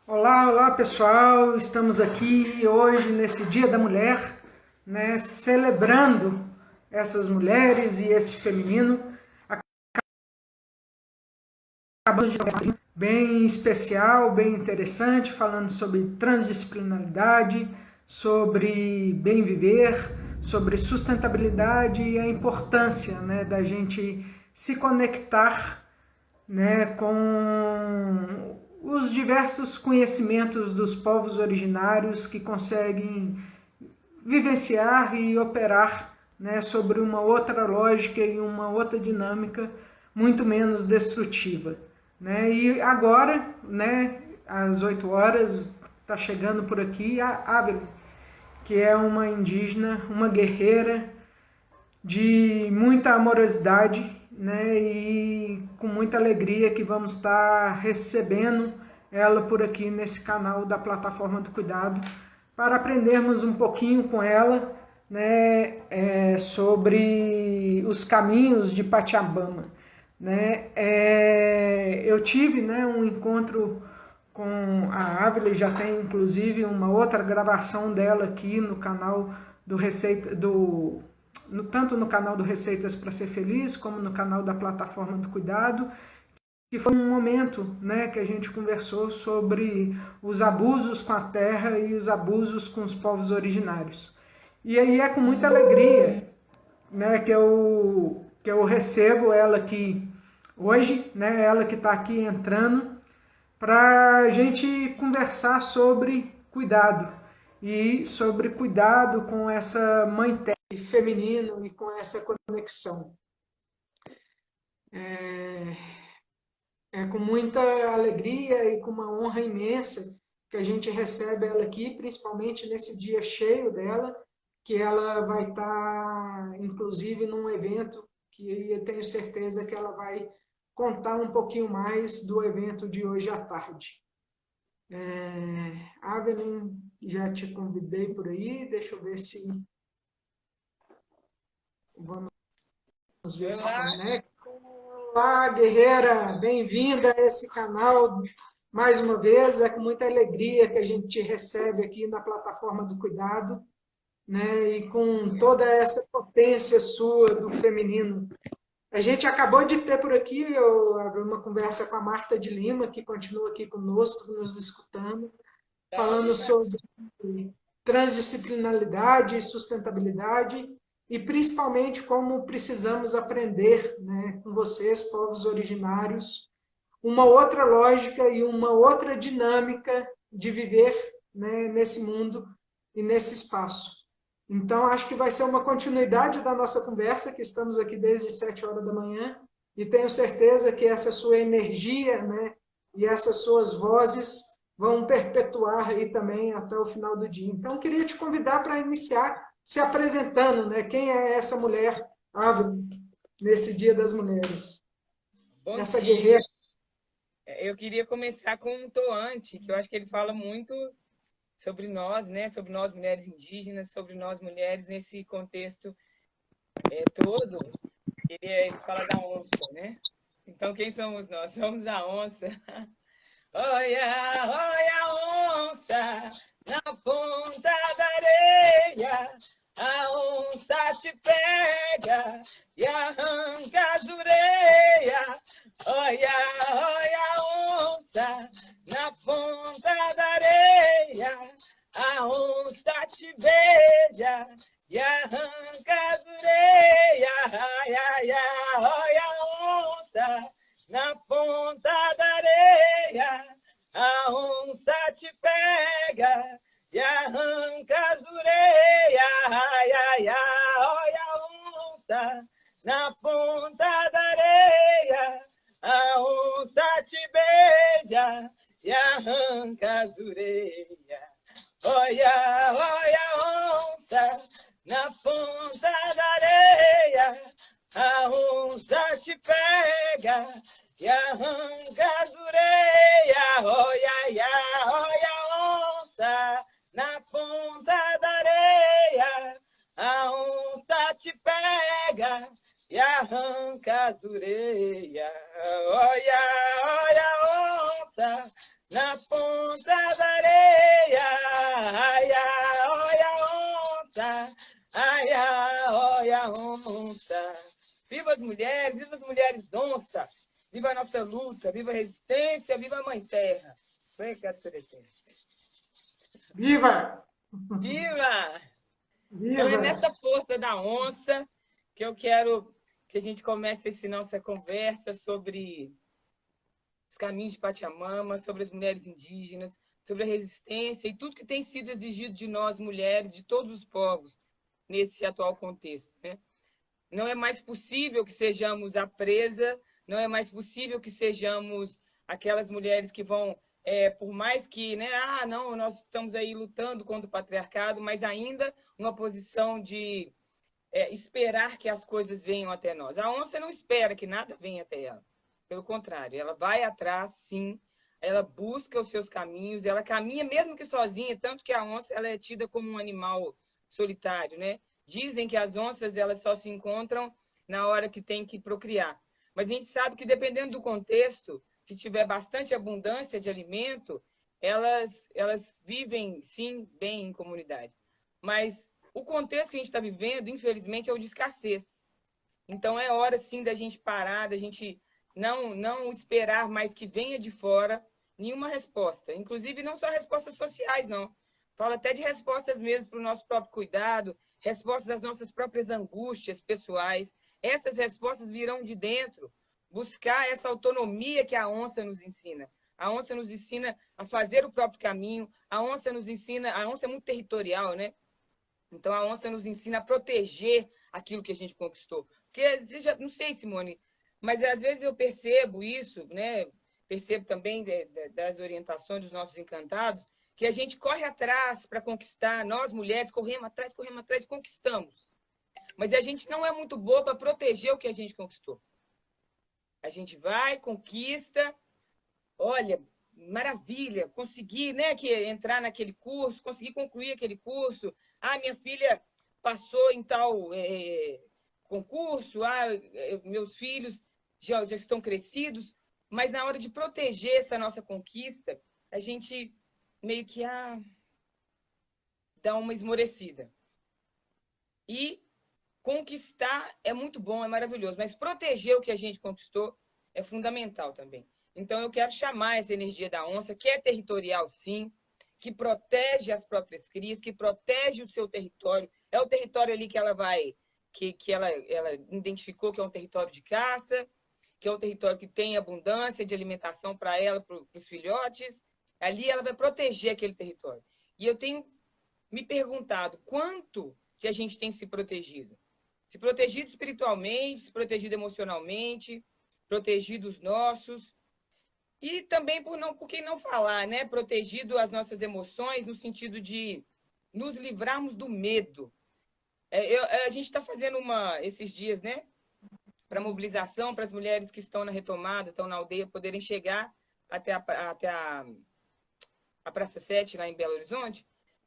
Olá, olá pessoal, estamos aqui hoje nesse Dia da Mulher, né, celebrando essas mulheres e esse feminino. Acabamos de ter um bem especial, bem interessante, falando sobre transdisciplinaridade, sobre bem viver, sobre sustentabilidade e a importância, né, da gente se conectar, né, com os diversos conhecimentos dos povos originários que conseguem vivenciar e operar, né, sobre uma outra lógica e uma outra dinâmica muito menos destrutiva. Né? E agora, né, às 8 horas, está chegando por aqui a Ávila, que é uma indígena, uma guerreira de muita amorosidade, né, e com muita alegria que vamos estar recebendo ela por aqui nesse canal da Plataforma do Cuidado, para aprendermos um pouquinho com ela, né, sobre os caminhos de Pachamama. Né? Eu tive, né, um encontro com a Ávila, já tem inclusive uma outra gravação dela aqui no canal do Receita do tanto no canal do Receitas para Ser Feliz, como no canal da Plataforma do Cuidado, que foi um momento, né, que a gente conversou sobre os abusos com a terra e os abusos com os povos originários. E aí é com muita alegria, né, que eu recebo ela aqui hoje, né, ela que está aqui entrando, para a gente conversar sobre cuidado, e sobre cuidado com essa mãe terra feminino e com essa conexão. É com muita alegria e com uma honra imensa que a gente recebe ela aqui, principalmente nesse dia cheio dela, que ela vai estar, inclusive, num evento que eu tenho certeza que ela vai contar um pouquinho mais do evento de hoje à tarde. Avelin, já te convidei por aí, deixa eu ver se vamos ver se conecta. Olá, guerreira, bem-vinda a esse canal mais uma vez. É com muita alegria que a gente te recebe aqui na Plataforma do Cuidado, né? E com toda essa potência sua do feminino. A gente acabou de ter por aqui uma conversa com a Marta de Lima, que continua aqui conosco, nos escutando, falando sobre transdisciplinaridade e sustentabilidade, e principalmente como precisamos aprender, né, com vocês, povos originários, uma outra lógica e uma outra dinâmica de viver, né, nesse mundo e nesse espaço. Então, acho que vai ser uma continuidade da nossa conversa, que estamos aqui desde 7 horas da manhã, e tenho certeza que essa sua energia, né, e essas suas vozes vão perpetuar aí também até o final do dia. Então, queria te convidar para iniciar se apresentando, né? Quem é essa mulher, Ávila, nesse Dia das Mulheres? Bom Essa dia. guerreira. Eu queria começar com um Toante, que eu acho que ele fala muito sobre nós, né? Sobre nós mulheres indígenas, sobre nós mulheres nesse contexto todo. Ele fala da onça, né? Então, quem somos nós? Somos a onça. Olha, olha a onça na ponta da areia. A onça te pega e arranca as orelhas. Olha, olha a onça na ponta da areia. A onça te beija e arranca as orelhas. Ai, ai, ai, olha a onça na ponta da areia. A onça te pega e arranca as orelhas. Ai, ai, ai, olha a onça na ponta da areia. A onça te beija e arranca as orelhas. Olha, olha a onça na ponta da areia. A onça te pega e arranca as orelhas. Olha, olha a onça na ponta da areia. A onça te pega e arranca as orelhas. Olha, olha a onça na ponta viva as mulheres onça, viva a nossa luta, viva a resistência, viva a Mãe Terra. Viva! Viva! Então é Viva! nessa força da onça que eu quero que a gente comece essa nossa conversa sobre os caminhos de Pachamama, sobre as mulheres indígenas, sobre a resistência e tudo que tem sido exigido de nós, mulheres, de todos os povos, nesse atual contexto, né? Não é mais possível que sejamos a presa, não é mais possível que sejamos aquelas mulheres que vão, por mais que, né, não, nós estamos aí lutando contra o patriarcado, mas ainda uma posição de esperar que as coisas venham até nós. A onça não espera que nada venha até ela. Pelo contrário, ela vai atrás, sim, ela busca os seus caminhos, ela caminha mesmo que sozinha, tanto que a onça ela é tida como um animal solitário, né? Dizem que as onças elas só se encontram na hora que tem que procriar. Mas a gente sabe que dependendo do contexto, se tiver bastante abundância de alimento, elas vivem, sim, bem em comunidade. Mas o contexto que a gente está vivendo, infelizmente, é o de escassez. Então, é hora, sim, da gente parar, da gente não esperar mais que venha de fora nenhuma resposta. Inclusive, não só respostas sociais, não. Falo até de respostas mesmo para o nosso próprio cuidado, respostas das nossas próprias angústias pessoais. Essas respostas virão de dentro. Buscar essa autonomia que a onça nos ensina. A onça nos ensina a fazer o próprio caminho. A onça nos ensina... A onça é muito territorial, né? Então, a onça nos ensina a proteger aquilo que a gente conquistou. Porque, não sei, Simone, mas às vezes eu percebo isso, né? Percebo também das orientações dos nossos encantados, que a gente corre atrás para conquistar, nós mulheres corremos atrás e conquistamos. Mas a gente não é muito boa para proteger o que a gente conquistou. A gente vai, conquista, olha, maravilha, consegui, né, entrar naquele curso, consegui concluir aquele curso. Minha filha passou em tal concurso, meus filhos já estão crescidos, mas na hora de proteger essa nossa conquista, a gente meio que dá uma esmorecida. E conquistar é muito bom, é maravilhoso, mas proteger o que a gente conquistou é fundamental também. Então, eu quero chamar essa energia da onça, que é territorial, sim, que protege as próprias crias, que protege o seu território. É o território ali que ela vai, que ela identificou que é um território de caça, que é um território que tem abundância de alimentação para ela, para os filhotes. Ali ela vai proteger aquele território. E eu tenho me perguntado quanto que a gente tem se protegido. Se protegido espiritualmente, se protegido emocionalmente, protegido os nossos. E também por que não falar, né? Protegido as nossas emoções no sentido de nos livrarmos do medo. A gente está fazendo esses dias, né? Para mobilização, para as mulheres que estão na retomada, estão na aldeia, poderem chegar até a Praça 7, lá em Belo Horizonte.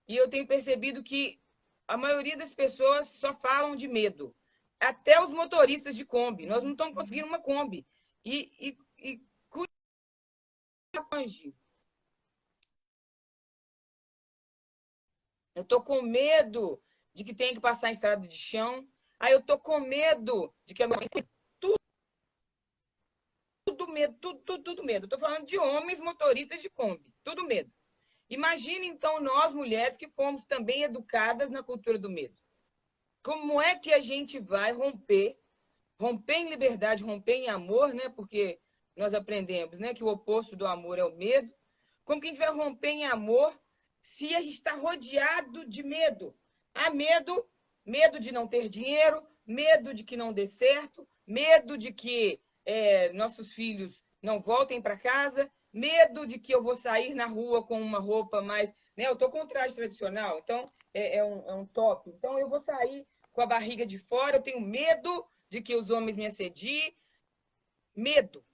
E eu tenho percebido que a maioria das pessoas só falam de medo. Até os motoristas de Kombi. Nós não estamos conseguindo uma Kombi. E longe. Eu estou com medo de que tenha que passar em estrada de chão. Eu estou com medo de que a minha... Tudo medo, tudo medo. Estou falando de homens motoristas de Kombi. Tudo medo. Imagine, então, nós, mulheres, que fomos também educadas na cultura do medo. Como é que a gente vai romper em liberdade, romper em amor, né? Porque nós aprendemos, né, que o oposto do amor é o medo. Como que a gente vai romper em amor se a gente está rodeado de medo? Medo de não ter dinheiro, medo de que não dê certo, medo de que nossos filhos não voltem para casa, medo de que eu vou sair na rua com uma roupa mais... Né? Eu estou com um traje tradicional, então é um top. Então eu vou sair com a barriga de fora, eu tenho medo de que os homens me assediem. Medo.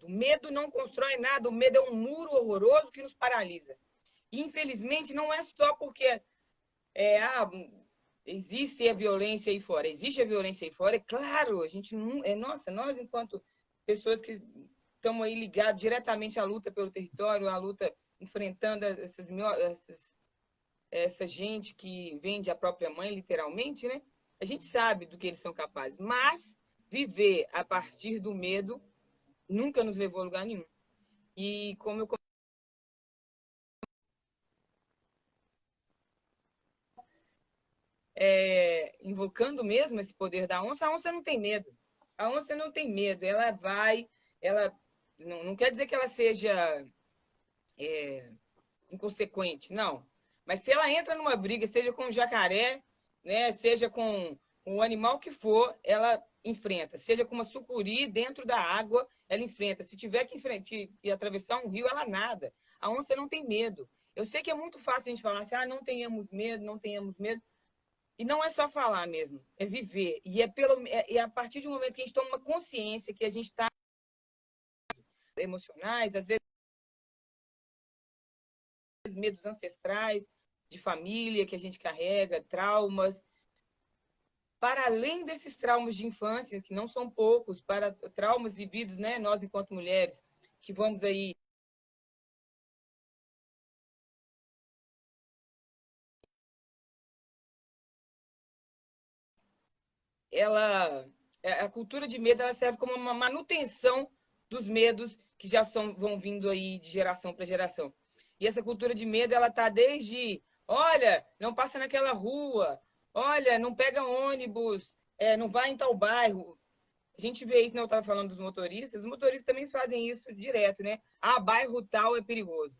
O medo não constrói nada, o medo é um muro horroroso que nos paralisa. E, infelizmente, não é só porque existe a violência aí fora. Existe a violência aí fora, é claro, a gente não... nós, enquanto pessoas que estamos aí ligados diretamente à luta pelo território, à luta enfrentando essa gente que vende a própria mãe, literalmente, né? A gente sabe do que eles são capazes, mas viver a partir do medo nunca nos levou a lugar nenhum. E como eu invocando mesmo esse poder da onça, a onça não tem medo. A onça não tem medo, ela vai, ela não quer dizer que ela seja inconsequente, não. Mas se ela entra numa briga, seja com o jacaré, né, seja com o animal que for, ela enfrenta. Seja com uma sucuri dentro da água, ela enfrenta. Se tiver que atravessar um rio, ela nada. A onça não tem medo. Eu sei que é muito fácil a gente falar assim, não tenhamos medo, não tenhamos medo. E não é só falar mesmo, é viver. E é a partir de um momento que a gente toma uma consciência que a gente está emocionais, às vezes medos ancestrais, de família que a gente carrega, traumas. Para além desses traumas de infância, que não são poucos, para traumas vividos, né, nós enquanto mulheres, que vamos aí a cultura de medo ela serve como uma manutenção dos medos que já vão vindo aí de geração para geração. E essa cultura de medo ela tá desde, olha, não passa naquela rua, olha, não pega ônibus, não vai em tal bairro. A gente vê isso, né? Eu estava falando dos motoristas, os motoristas também fazem isso direto, né? Bairro tal é perigoso.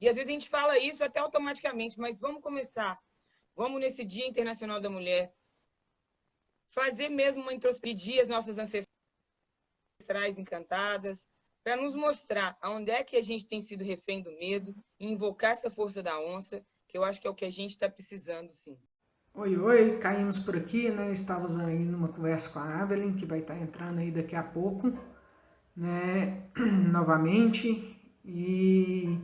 E às vezes a gente fala isso até automaticamente, mas vamos começar. Vamos nesse Dia Internacional da Mulher fazer mesmo uma introspecção, as nossas ancestrais encantadas, para nos mostrar aonde é que a gente tem sido refém do medo e invocar essa força da onça, que eu acho que é o que a gente está precisando, sim. Oi, oi, caímos por aqui, né? Estávamos aí numa conversa com a Evelyn, que vai estar entrando aí daqui a pouco, né? Novamente, e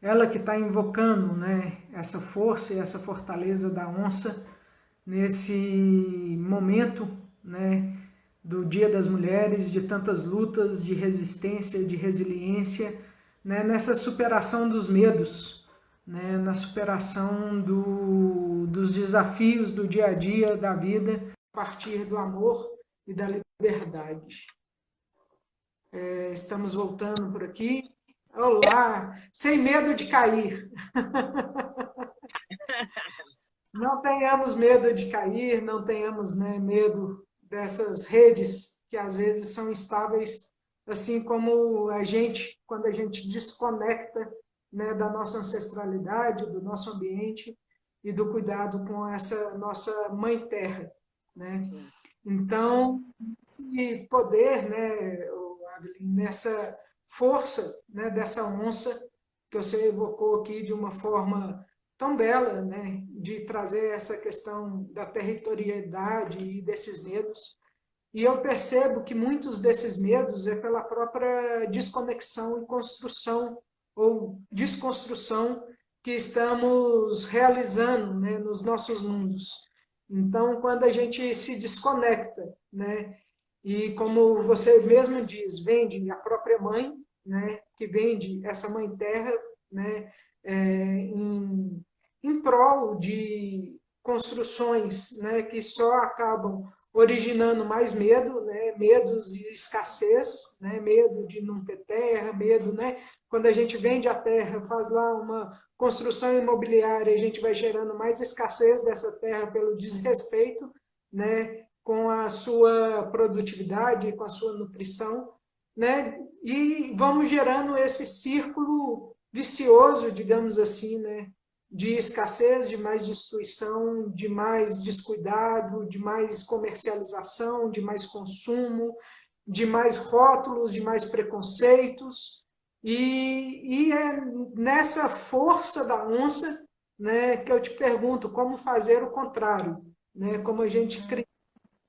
ela que está invocando, né? Essa força e essa fortaleza da onça nesse momento, né? Do Dia das Mulheres, de tantas lutas, de resistência, de resiliência, né? Nessa superação dos medos, né, na superação dos desafios do dia a dia da vida, a partir do amor e da liberdade. Estamos voltando por aqui. Olá, sem medo de cair. Não tenhamos medo de cair, não tenhamos, né, medo dessas redes que às vezes são instáveis, assim como a gente, quando a gente desconecta, né, da nossa ancestralidade, do nosso ambiente e do cuidado com essa nossa mãe terra, né? Então, esse poder, né, nessa força, né, dessa onça que você evocou aqui de uma forma tão bela, né, de trazer essa questão da territorialidade e desses medos. E eu percebo que muitos desses medos é pela própria desconexão e construção ou desconstrução que estamos realizando, né, nos nossos mundos. Então, quando a gente se desconecta, né, e como você mesmo diz, vende a própria mãe, né, que vende essa mãe terra, né, em prol de construções, né, que só acabam originando mais medo, né, medos de escassez, né, medo de não ter terra, medo, né, quando a gente vende a terra, faz lá uma construção imobiliária, a gente vai gerando mais escassez dessa terra pelo desrespeito, né, com a sua produtividade, com a sua nutrição, né, e vamos gerando esse círculo vicioso, digamos assim, né, de escassez, de mais destruição, de mais descuidado, de mais comercialização, de mais consumo, de mais rótulos, de mais preconceitos. E é nessa força da onça, né, que eu te pergunto como fazer o contrário, né, como a gente cria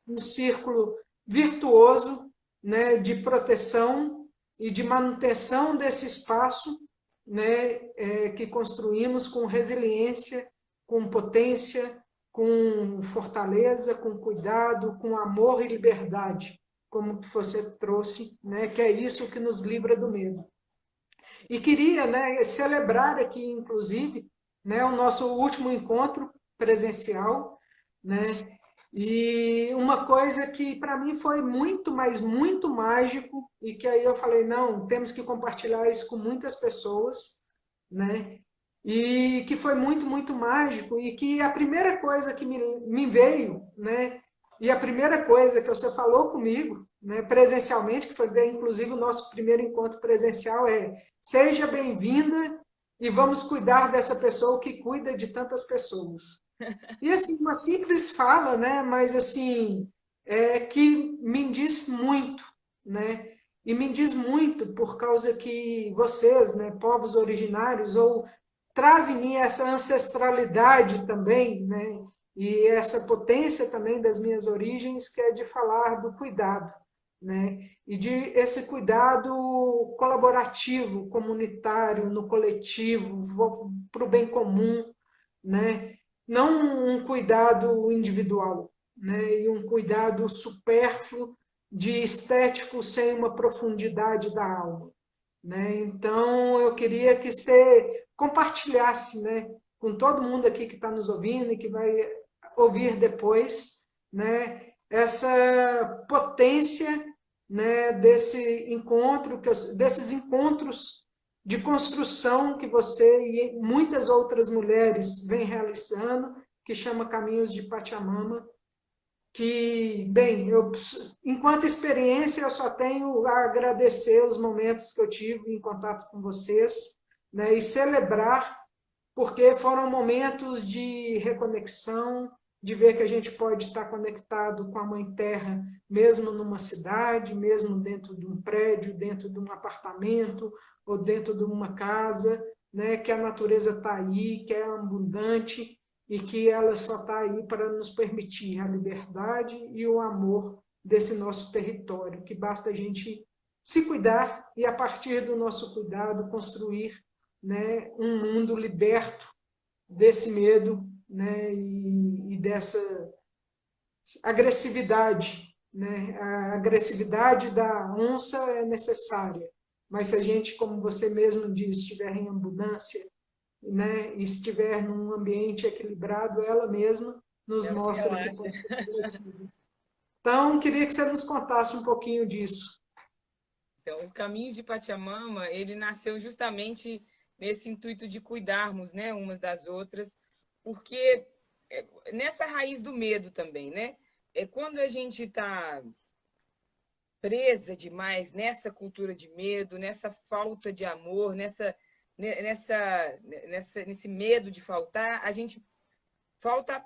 um círculo virtuoso, né, de proteção e de manutenção desse espaço, né, que construímos com resiliência, com potência, com fortaleza, com cuidado, com amor e liberdade, como você trouxe, né, que é isso que nos livra do medo. E queria, né, celebrar aqui, inclusive, né, o nosso último encontro presencial, né, E uma coisa que para mim foi muito, mas muito mágico, e que aí eu falei, não, temos que compartilhar isso com muitas pessoas, né? E que foi muito, muito mágico, e que a primeira coisa que me veio, né? E a primeira coisa que você falou comigo, né, presencialmente, que foi inclusive o nosso primeiro encontro presencial, é: seja bem-vinda e vamos cuidar dessa pessoa que cuida de tantas pessoas. E assim, uma simples fala, né? Mas assim, que me diz muito, né? E me diz muito por causa que vocês, né, povos originários, ou trazem em mim essa ancestralidade também, né? E essa potência também das minhas origens, que é de falar do cuidado, né? E de esse cuidado colaborativo, comunitário, no coletivo, para o bem comum, né? Não um cuidado individual, né? E um cuidado supérfluo de estético sem uma profundidade da alma, né? Então, eu queria que você compartilhasse, né, com todo mundo aqui que está nos ouvindo e que vai ouvir depois, né, essa potência, né, desse encontro, desses encontros de construção que você e muitas outras mulheres vêm realizando, que chama Caminhos de Pachamama, que, bem, enquanto experiência, eu só tenho a agradecer os momentos que eu tive em contato com vocês, né, e celebrar, porque foram momentos de reconexão, de ver que a gente pode estar conectado com a Mãe Terra, mesmo numa cidade, mesmo dentro de um prédio, dentro de um apartamento, ou dentro de uma casa, né, que a natureza está aí, que é abundante, e que ela só está aí para nos permitir a liberdade e o amor desse nosso território, que basta a gente se cuidar e, a partir do nosso cuidado, construir, né, um mundo liberto desse medo, né, e dessa agressividade. Né? A agressividade da onça é necessária, mas se a gente, como você mesmo disse, estiver em abundância, né, e estiver num ambiente equilibrado, ela mesma nos Ela se mostra que relaxa. pode ser divertido. Então, queria que você nos contasse um pouquinho disso. Então, o Caminhos de Pachamama, ele nasceu justamente nesse intuito de cuidarmos, né, umas das outras, porque nessa raiz do medo também, né? É quando a gente está presa demais nessa cultura de medo, nessa falta de amor, nesse medo de faltar, a gente falta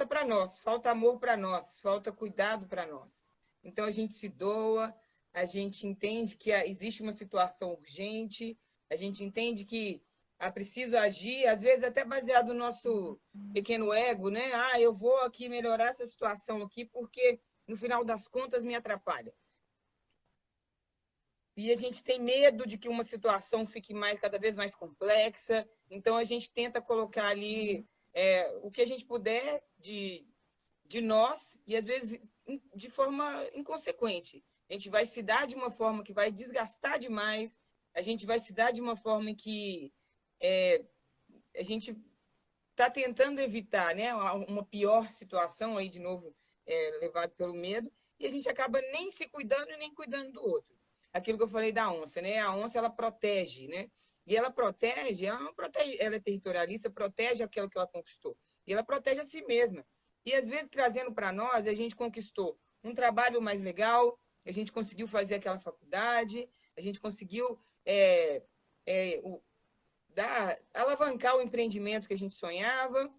para nós, falta amor para nós, falta cuidado para nós. Então a gente se doa, a gente entende que existe uma situação urgente, a gente entende que é preciso agir, às vezes até baseado no nosso pequeno ego, né? Ah, eu vou aqui melhorar essa situação aqui porque no final das contas me atrapalha. E a gente tem medo de que uma situação fique cada vez mais complexa, então a gente tenta colocar ali o que a gente puder de nós, e às vezes de forma inconsequente. A gente vai se dar de uma forma que vai desgastar demais, a gente vai se dar de uma forma em que a gente está tentando evitar, né, uma pior situação, aí de novo, levado pelo medo, e a gente acaba nem se cuidando e nem cuidando do outro. Aquilo que eu falei da onça, né? A onça, ela protege, né? E ela protege, ela não protege, ela é territorialista, protege aquilo que ela conquistou. E ela protege a si mesma. E às vezes, trazendo para nós, a gente conquistou um trabalho mais legal, a gente conseguiu fazer aquela faculdade, a gente conseguiu alavancar o empreendimento que a gente sonhava,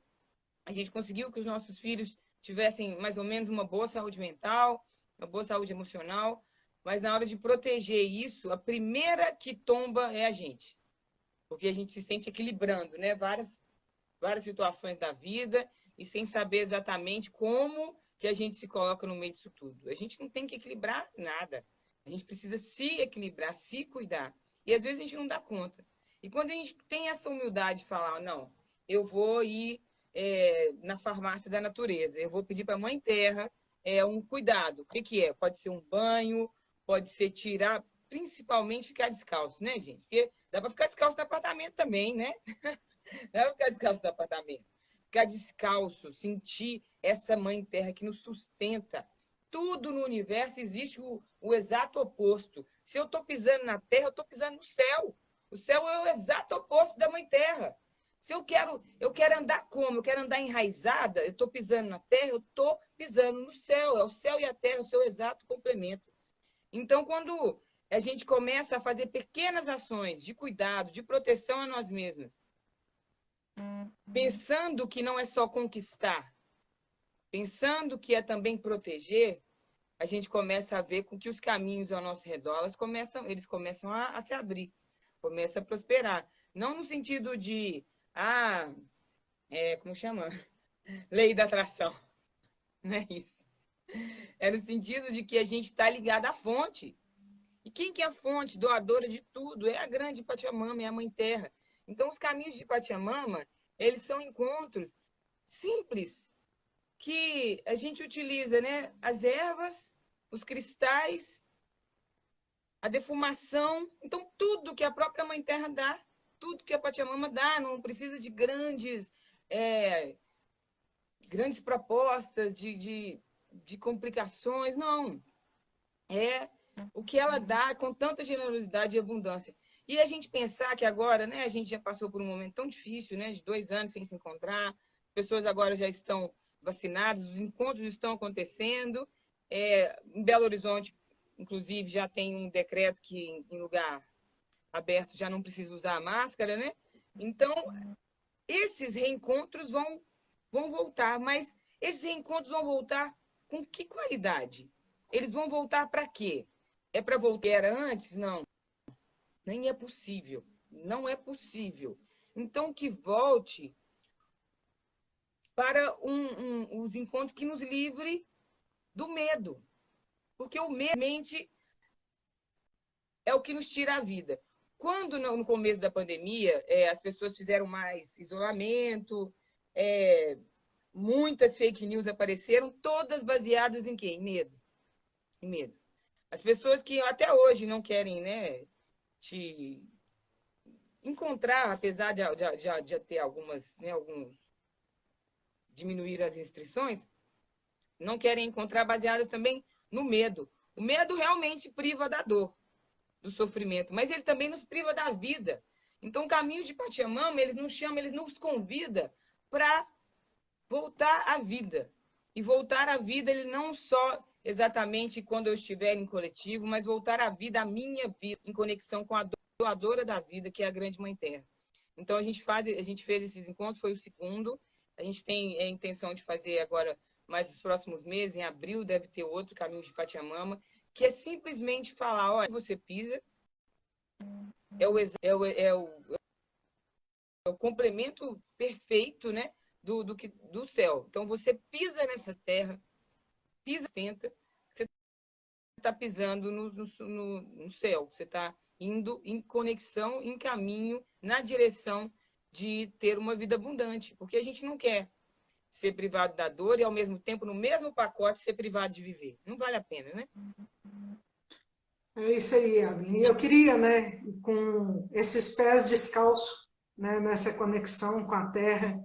a gente conseguiu que os nossos filhos tivessem mais ou menos uma boa saúde mental, uma boa saúde emocional, mas na hora de proteger isso, a primeira que tomba é a gente, porque a gente se sente equilibrando, né? Várias situações da vida e sem saber exatamente como que a gente se coloca no meio disso tudo. A gente não tem que equilibrar nada. A gente precisa se equilibrar, se cuidar. E às vezes a gente não dá conta. E quando a gente tem essa humildade de falar, não, eu vou ir na farmácia da natureza, eu vou pedir para a Mãe Terra um cuidado. O que, que é? Pode ser um banho, pode ser tirar, principalmente ficar descalço, né, gente? Porque dá para ficar descalço no apartamento também, né? Dá para ficar descalço no apartamento. ficar descalço, sentir essa mãe terra que nos sustenta. Tudo no universo existe o exato oposto. Se eu estou pisando na terra, eu estou pisando no céu. O céu é o exato oposto da mãe terra. Se eu quero andar como? Eu quero andar enraizada, eu estou pisando na terra, eu estou pisando no céu. É o céu e a terra, o seu exato complemento. Então, quando a gente começa a fazer pequenas ações de cuidado, de proteção a nós mesmos, pensando que não é só conquistar, pensando que é também proteger, a gente começa a ver com que os caminhos ao nosso redor eles começam a se abrir, começam a prosperar. Não no sentido de, como chama? Lei da atração. Não é isso. É no sentido de que a gente está ligado à fonte. E quem que é a fonte doadora de tudo? É a grande Pachamama, é a Mãe Terra. Então, os caminhos de Pachamama, eles são encontros simples, que a gente utiliza, né? As ervas, os cristais, a defumação. Então, tudo que a própria Mãe Terra dá, tudo que a Pachamama dá, não precisa de grandes propostas, de complicações, não. É o que ela dá com tanta generosidade e abundância. E a gente pensar que agora, né, a gente já passou por um momento tão difícil, né, de 2 anos sem se encontrar, pessoas agora já estão vacinadas, os encontros estão acontecendo. Em Belo Horizonte, inclusive, já tem um decreto que em lugar aberto já não precisa usar a máscara, né? Então, esses reencontros vão voltar, mas esses reencontros vão voltar com que qualidade? Eles vão voltar para quê? É para voltar era antes? Não. Nem é possível. Não é possível. Então, que volte para os encontros que nos livre do medo. Porque o medo é o que nos tira a vida. Quando, no começo da pandemia, as pessoas fizeram mais isolamento, muitas fake news apareceram, todas baseadas em quê? Em medo. Em medo. As pessoas que até hoje não querem, né, te encontrar, apesar de ter alguns diminuir as restrições, não querem encontrar baseadas também no medo. O medo realmente priva da dor, do sofrimento, mas ele também nos priva da vida. Então, o caminho de Pachamama, eles nos convida para voltar à vida. E voltar à vida, ele não só exatamente quando eu estiver em coletivo, mas voltar à vida, a minha vida, em conexão com a doadora da vida, que é a Grande Mãe Terra. Então, a gente fez esses encontros, foi o segundo. A gente tem a intenção de fazer agora, mais nos próximos meses, em abril, deve ter outro caminho de Pachamama, que é simplesmente falar, olha, você pisa, é o complemento perfeito, né, do céu. Então, você pisa nessa terra, tenta, você está pisando no céu, você está indo em conexão, em caminho, na direção de ter uma vida abundante, porque a gente não quer ser privado da dor e, ao mesmo tempo, no mesmo pacote, ser privado de viver. Não vale a pena, né? É isso aí, Evelyn. Eu queria, né, com esses pés descalços, né, nessa conexão com a terra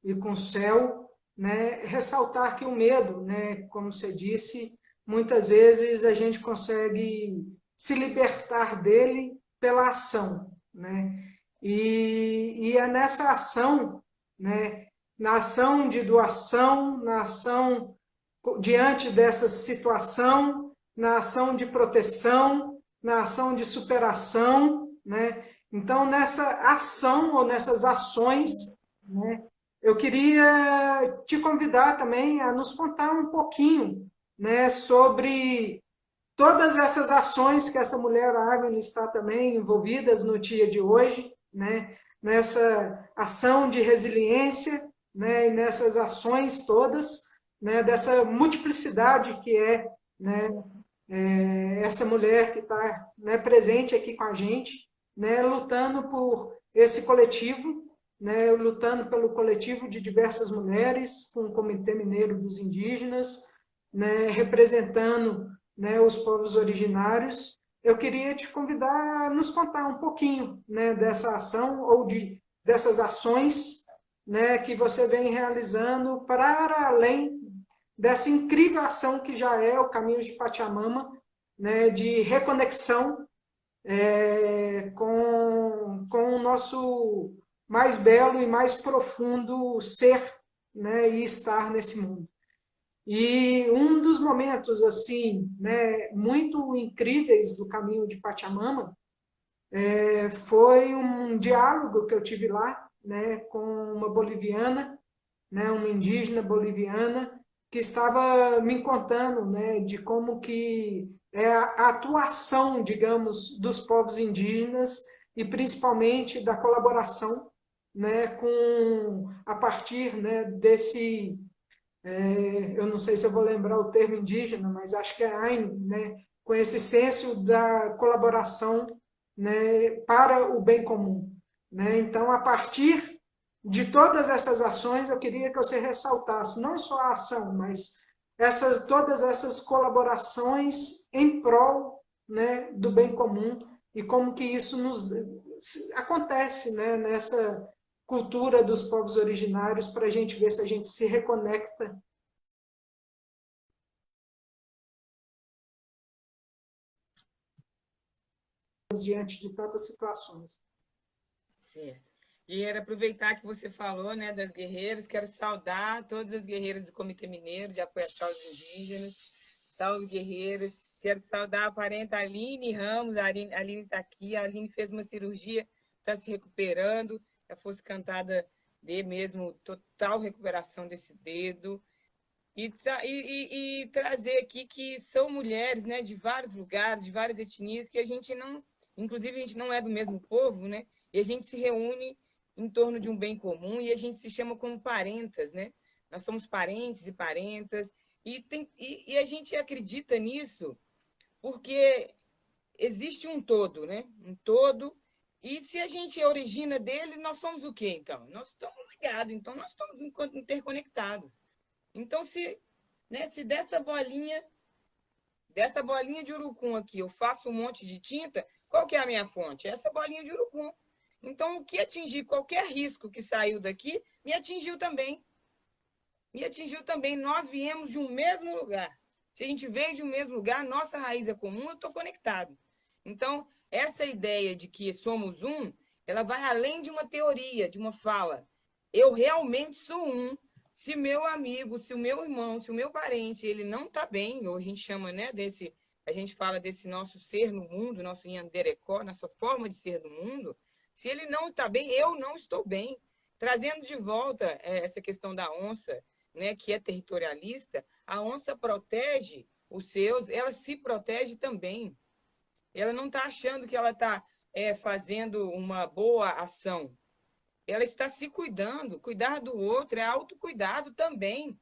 e com o céu, né, ressaltar que o medo, né, como você disse, muitas vezes a gente consegue se libertar dele pela ação, né? E é nessa ação, né, na ação de doação, na ação diante dessa situação, na ação de proteção, na ação de superação, né? Então, nessa ação ou nessas ações, né, eu queria te convidar também a nos contar um pouquinho, né, sobre todas essas ações que essa mulher Agnes está também envolvidas no dia de hoje, né, nessa ação de resiliência, né, e nessas ações todas, né, dessa multiplicidade que é, né, essa mulher que está, né, presente aqui com a gente, né, lutando por esse coletivo, né, lutando pelo coletivo de diversas mulheres, com o Comitê Mineiro dos Indígenas, né, representando, né, os povos originários. Eu queria te convidar a nos contar um pouquinho, né, dessa ação ou dessas ações, né, que você vem realizando para além dessa incrível ação que já é o Caminho de Pachamama, né, de reconexão com o nosso mais belo e mais profundo ser, né, e estar nesse mundo. E um dos momentos assim, né, muito incríveis do Caminho de Pachamama foi um diálogo que eu tive lá, né, com uma boliviana, né, uma indígena boliviana, que estava me contando, né, de como que é a atuação, digamos, dos povos indígenas e principalmente da colaboração, né, com a partir, né, desse, eu não sei se eu vou lembrar o termo indígena, mas acho que é Ain, né, com esse senso da colaboração, né, para o bem comum, né? Então, a partir de todas essas ações, eu queria que você ressaltasse não só a ação, mas todas essas colaborações em prol, né, do bem comum e como que isso acontece, né, nessa cultura dos povos originários, para a gente ver se a gente se reconecta diante de tantas situações. Certo. E era aproveitar que você falou, né, das guerreiras, quero saudar todas as guerreiras do Comitê Mineiro de Apoio às Causas Indígenas, salve guerreiras, quero saudar a parenta Aline Ramos, a Aline está aqui, a Aline fez uma cirurgia, está se recuperando, já fosse cantada de mesmo total recuperação desse dedo, e trazer aqui que são mulheres, né, de vários lugares, de várias etnias, que a gente não, inclusive a gente não é do mesmo povo, né, e a gente se reúne em torno de um bem comum e a gente se chama como parentas, né? Nós somos parentes e parentas e a gente acredita nisso porque existe um todo, né? Um todo. E se a gente origina dele, nós somos o quê, então? Nós estamos ligados, então nós estamos interconectados. Então, se dessa bolinha de urucum aqui, eu faço um monte de tinta, qual que é a minha fonte? Essa bolinha de urucum. Então, o que atingir, qualquer risco que saiu daqui, me atingiu também. Me atingiu também. Nós viemos de um mesmo lugar. Se a gente veio de um mesmo lugar, nossa raiz é comum, eu estou conectado. Então, essa ideia de que somos um, ela vai além de uma teoria, de uma fala. Eu realmente sou um. Se meu amigo, se o meu irmão, se o meu parente, ele não está bem, ou a gente chama, né, a gente fala desse nosso ser no mundo, nosso Yanderecó, nossa forma de ser no mundo, se ele não está bem, eu não estou bem. Trazendo de volta essa questão da onça, né, que é territorialista, a onça protege os seus, ela se protege também. Ela não está achando que ela está fazendo uma boa ação. Ela está se cuidando. Cuidar do outro é autocuidado também.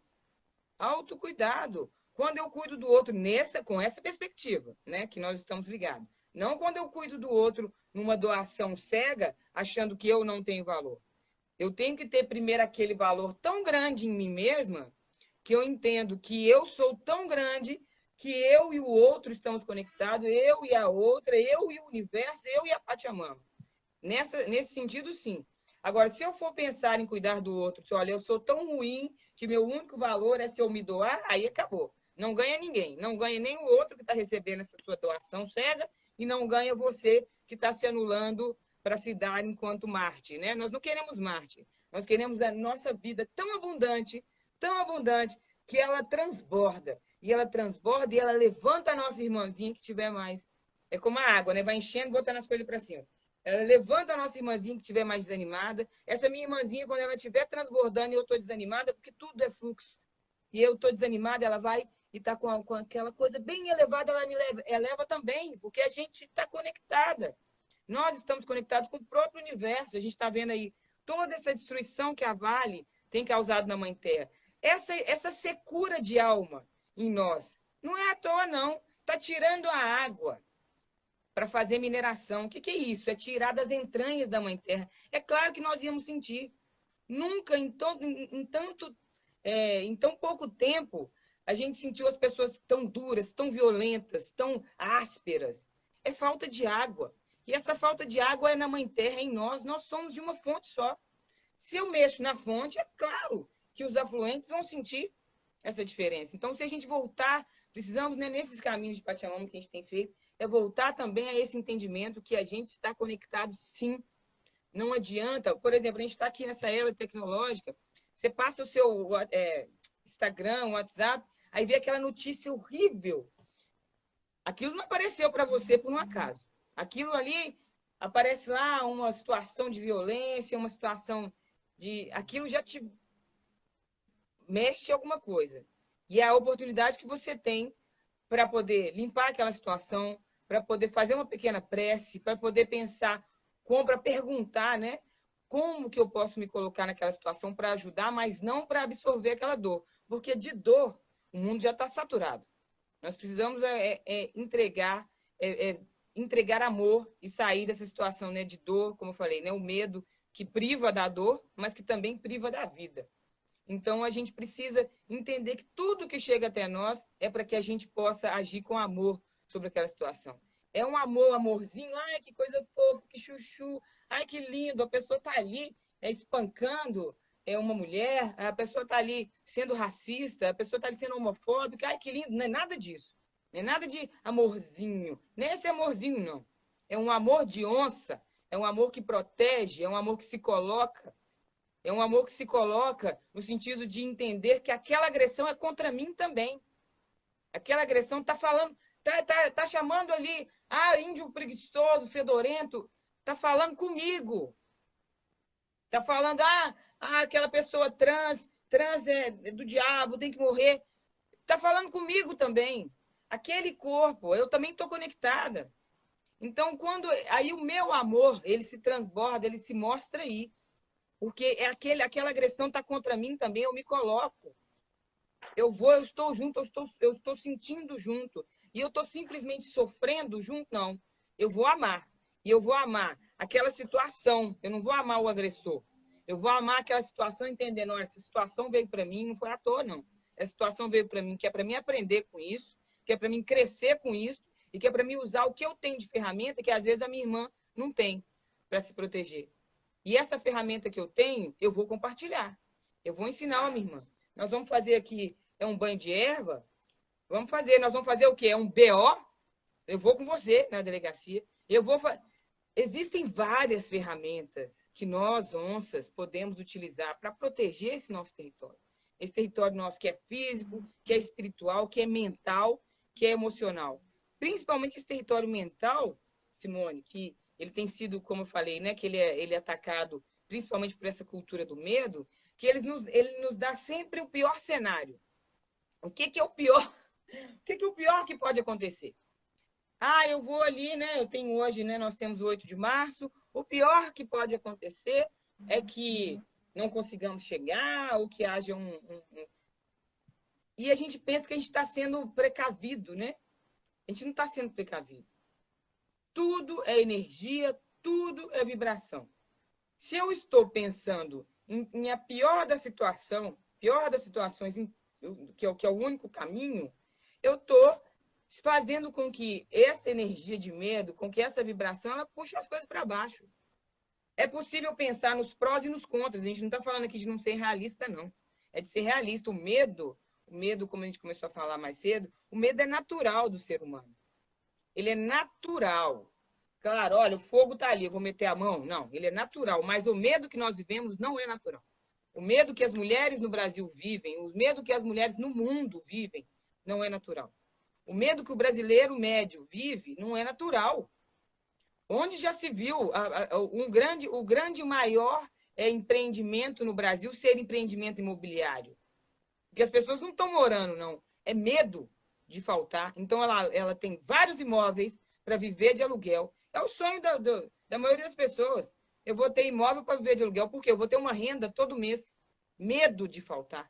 Autocuidado. Quando eu cuido do outro com essa perspectiva, né, que nós estamos ligados. Não quando eu cuido do outro numa doação cega, achando que eu não tenho valor. Eu tenho que ter primeiro aquele valor tão grande em mim mesma, que eu entendo que eu sou tão grande que eu e o outro estamos conectados, eu e a outra, eu e o universo, eu e a Pachamama. Nesse sentido, sim. Agora, se eu for pensar em cuidar do outro, se olha, eu sou tão ruim que meu único valor é se eu me doar, aí acabou. Não ganha ninguém. Não ganha nem o outro que está recebendo essa sua doação cega e não ganha você que está se anulando para se dar enquanto Marte, né? Nós não queremos Marte. Nós queremos a nossa vida tão abundante, que ela transborda. E ela transborda e ela levanta a nossa irmãzinha que tiver mais. É como a água, né? Vai enchendo e botando as coisas para cima. Ela levanta a nossa irmãzinha que estiver mais desanimada. Essa minha irmãzinha, quando ela estiver transbordando e eu estou desanimada, porque tudo é fluxo, e eu estou desanimada, ela vai e está com aquela coisa bem elevada, ela me eleva também, porque a gente está conectada. Nós estamos conectados com o próprio universo. A gente está vendo aí toda essa destruição que a Vale tem causado na Mãe Terra. Essa secura de alma em nós. Não é à toa, não. Está tirando a água para fazer mineração. O que é isso? É tirar das entranhas da Mãe Terra. É claro que nós íamos sentir. Nunca, em tão pouco tempo, a gente sentiu as pessoas tão duras, tão violentas, tão ásperas. É falta de água. E essa falta de água é na Mãe Terra, é em nós. Nós somos de uma fonte só. Se eu mexo na fonte, é claro que os afluentes vão sentir essa diferença. Então, se a gente voltar, precisamos, né, nesses caminhos de Pachamama que a gente tem feito, é voltar também a esse entendimento que a gente está conectado, sim. Não adianta, por exemplo, a gente está aqui nessa era tecnológica, você passa o seu Instagram, WhatsApp, aí vê aquela notícia horrível. Aquilo não apareceu para você por um acaso. Aquilo ali aparece lá uma situação de violência, uma situação de... Aquilo já te mexe alguma coisa. E é a oportunidade que você tem para poder limpar aquela situação, para poder fazer uma pequena prece, para poder pensar, para perguntar, né? Como que eu posso me colocar naquela situação para ajudar, mas não para absorver aquela dor. Porque de dor, o mundo já está saturado. Nós precisamos entregar amor e sair dessa situação, né, de dor, como eu falei, né, o medo que priva da dor, mas que também priva da vida. Então, a gente precisa entender que tudo que chega até nós é para que a gente possa agir com amor sobre aquela situação. É um amor, amorzinho, ai, que coisa fofa, que chuchu, ai, que lindo, a pessoa está ali espancando uma mulher, a pessoa está ali sendo racista, a pessoa está ali sendo homofóbica, ai, que lindo, não é nada disso. Não é nada de amorzinho, nem esse amorzinho, não. É um amor de onça, é um amor que protege, é um amor que se coloca. É um amor que se coloca no sentido de entender que aquela agressão é contra mim também. Aquela agressão está falando, tá chamando ali, índio preguiçoso, fedorento, está falando comigo. Está falando, aquela pessoa trans é do diabo, tem que morrer. Está falando comigo também. Aquele corpo, eu também estou conectada. Então, aí o meu amor, ele se transborda, ele se mostra aí. Porque aquela agressão está contra mim também, eu me coloco. Eu estou junto, eu estou sentindo junto. E eu estou simplesmente sofrendo junto, não. Eu vou amar. E eu vou amar aquela situação. Eu não vou amar o agressor. Eu vou amar aquela situação entendendo, olha, essa situação veio para mim, não foi à toa, não. Essa situação veio para mim, que é para mim aprender com isso, que é para mim crescer com isso, e que é para mim usar o que eu tenho de ferramenta, que às vezes a minha irmã não tem para se proteger. E essa ferramenta que eu tenho, eu vou compartilhar. Eu vou ensinar a minha irmã. Nós vamos fazer aqui um banho de erva. Nós vamos fazer o quê? Um BO. Eu vou com você na delegacia. Existem várias ferramentas que nós, onças, podemos utilizar para proteger esse nosso território. Esse território nosso que é físico, que é espiritual, que é mental, que é emocional. Principalmente esse território mental, Simone, que ele tem sido, como eu falei, né, que ele é atacado principalmente por essa cultura do medo, que ele nos dá sempre o pior cenário. O que é o pior? O que é o pior que pode acontecer? Eu vou ali, né? Eu tenho hoje, né? Nós temos o 8 de março. O pior que pode acontecer é que não consigamos chegar, ou que haja E a gente pensa que a gente está sendo precavido, né? A gente não está sendo precavido. Tudo é energia, tudo é vibração. Se eu estou pensando em a pior das situações, que é o único caminho, eu estou fazendo com que essa energia de medo, com que essa vibração, ela puxe as coisas para baixo. É possível pensar nos prós e nos contras. A gente não está falando aqui de não ser realista, não. É de ser realista. O medo, como a gente começou a falar mais cedo, o medo é natural do ser humano. Ele é natural. Claro, olha, o fogo está ali, eu vou meter a mão? Não, ele é natural. Mas o medo que nós vivemos não é natural. O medo que as mulheres no Brasil vivem, o medo que as mulheres no mundo vivem, não é natural. O medo que o brasileiro médio vive não é natural. Onde já se viu o grande maior empreendimento no Brasil ser empreendimento imobiliário? Porque as pessoas não estão morando, não. É medo de faltar. Então, ela tem vários imóveis para viver de aluguel. É o sonho da maioria das pessoas. Eu vou ter imóvel para viver de aluguel, porque eu vou ter uma renda todo mês. Medo de faltar.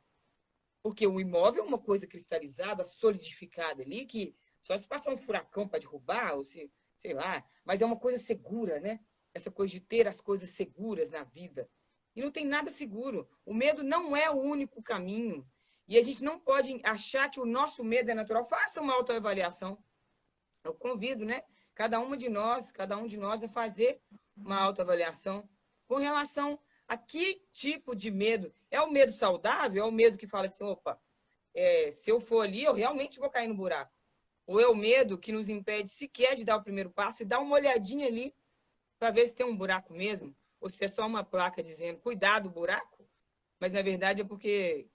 Porque o imóvel é uma coisa cristalizada, solidificada ali, que só se passar um furacão para derrubar, ou se, sei lá, mas é uma coisa segura, né? Essa coisa de ter as coisas seguras na vida. E não tem nada seguro. O medo não é o único caminho. E a gente não pode achar que o nosso medo é natural. Faça uma autoavaliação. Eu convido, né? Cada um de nós a fazer uma autoavaliação com relação A que tipo de medo? É o medo saudável? É o medo que fala assim, opa, se eu for ali, eu realmente vou cair no buraco? Ou é o medo que nos impede sequer de dar o primeiro passo e dar uma olhadinha ali para ver se tem um buraco mesmo? Ou se é só uma placa dizendo, cuidado, buraco? Mas, na verdade, é porque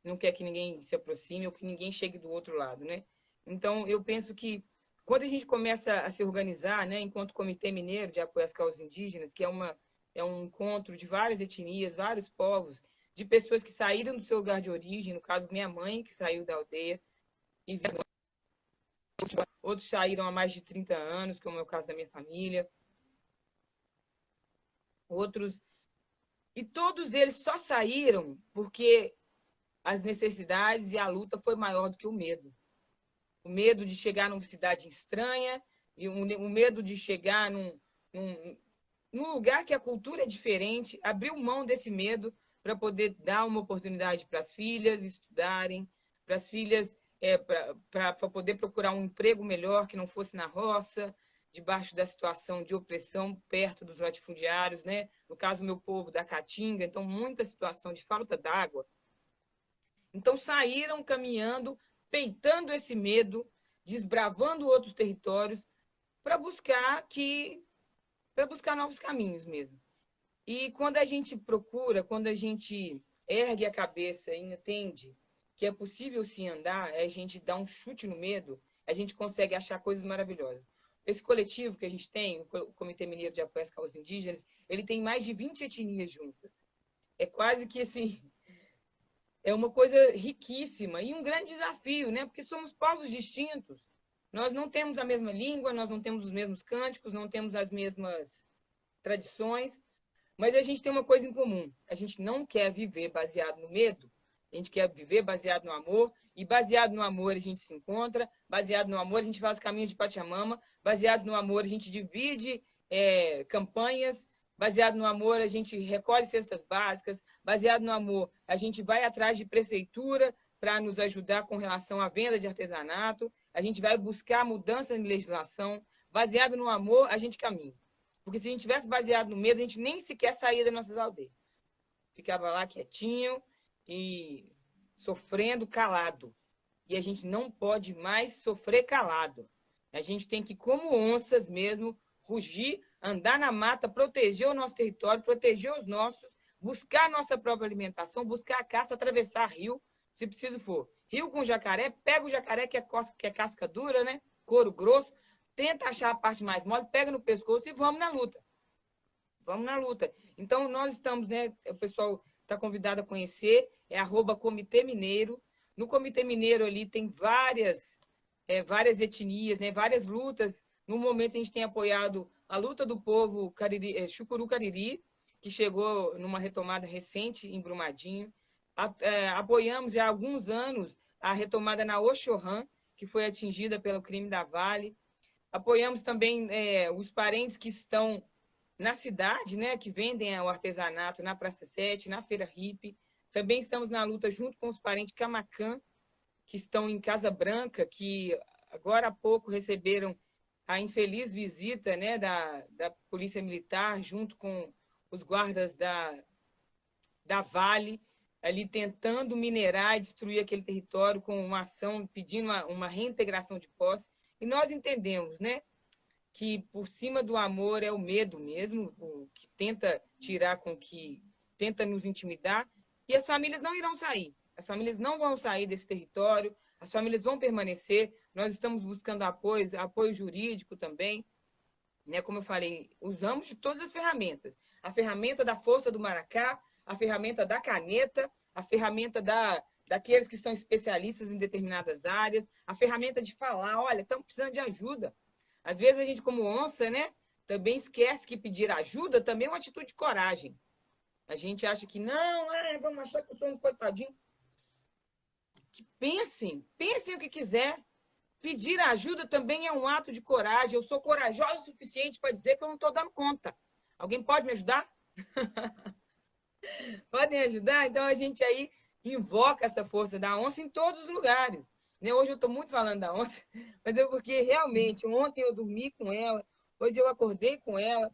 não quer que ninguém se aproxime ou que ninguém chegue do outro lado, né? Então, eu penso que quando a gente começa a se organizar, né, enquanto Comitê Mineiro de Apoio às Causas Indígenas, que é um encontro de várias etnias, vários povos, de pessoas que saíram do seu lugar de origem, no caso, minha mãe, que saiu da aldeia, e outros saíram há mais de 30 anos, como é o caso da minha família, outros... E todos eles só saíram porque as necessidades e a luta foi maior do que o medo. O medo de chegar numa cidade estranha, e o medo de chegar num lugar que a cultura é diferente, abriu mão desse medo para poder dar uma oportunidade para as filhas estudarem, para as filhas para poder procurar um emprego melhor que não fosse na roça, debaixo da situação de opressão, perto dos latifundiários, né? No caso, meu povo da Caatinga, então muita situação de falta d'água. Então saíram caminhando, peitando esse medo, desbravando outros territórios para buscar novos caminhos mesmo. E quando a gente procura, quando a gente ergue a cabeça e entende que é possível se andar, a gente dá um chute no medo, a gente consegue achar coisas maravilhosas. Esse coletivo que a gente tem, o Comitê Mineiro de Apoio às Causas Indígenas, ele tem mais de 20 etnias juntas. É quase que assim, é uma coisa riquíssima e um grande desafio, né? Porque somos povos distintos. Nós não temos a mesma língua, nós não temos os mesmos cânticos, não temos as mesmas tradições, mas a gente tem uma coisa em comum. A gente não quer viver baseado no medo, a gente quer viver baseado no amor, e baseado no amor a gente se encontra, baseado no amor a gente faz caminhos de Pachamama, baseado no amor a gente divide campanhas, baseado no amor a gente recolhe cestas básicas, baseado no amor a gente vai atrás de prefeitura para nos ajudar com relação à venda de artesanato, a gente vai buscar mudança em legislação, baseado no amor a gente caminha. Porque se a gente tivesse baseado no medo, a gente nem sequer saía das nossas aldeias. Ficava lá quietinho e sofrendo calado. E a gente não pode mais sofrer calado. A gente tem que, como onças mesmo, rugir, andar na mata, proteger o nosso território, proteger os nossos, buscar a nossa própria alimentação, buscar a caça, atravessar rio, se preciso for. Rio com jacaré, pega o jacaré, que é casca dura, né? Couro grosso, tenta achar a parte mais mole, pega no pescoço e vamos na luta. Vamos na luta. Então, nós estamos, né? O pessoal está convidado a conhecer, é @Comitê Mineiro. No Comitê Mineiro ali tem várias etnias, né? Várias lutas. No momento, a gente tem apoiado a luta do povo Chucuru Cariri, que chegou numa retomada recente em Brumadinho. Apoiamos já há alguns anos a retomada na Oxorrã, que foi atingida pelo crime da Vale. Apoiamos também os parentes que estão na cidade, né, que vendem o artesanato na Praça 7, na Feira Hippie. Também estamos na luta junto com os parentes Camacã, que estão em Casa Branca, que agora há pouco receberam a infeliz visita, né, da Polícia Militar, junto com os guardas da Vale, ali tentando minerar e destruir aquele território com uma ação pedindo uma reintegração de posse. E nós entendemos, né, que por cima do amor é o medo mesmo, o que tenta tirar tenta nos intimidar, e as famílias não irão sair. As famílias não vão sair desse território, as famílias vão permanecer. Nós estamos buscando apoio jurídico também, né? Como eu falei, usamos de todas as ferramentas. A ferramenta da força do maracá, a ferramenta da caneta, a ferramenta daqueles que são especialistas em determinadas áreas, a ferramenta de falar, olha, estamos precisando de ajuda. Às vezes a gente, como onça, né, também esquece que pedir ajuda também é uma atitude de coragem. A gente acha que não, vamos achar que eu sou um coitadinho. Que pensem o que quiser. Pedir ajuda também é um ato de coragem. Eu sou corajosa o suficiente para dizer que eu não estou dando conta. Alguém pode me ajudar? Podem ajudar? Então a gente aí invoca essa força da onça em todos os lugares. Hoje eu estou muito falando da onça, mas é porque realmente ontem eu dormi com ela, hoje eu acordei com ela,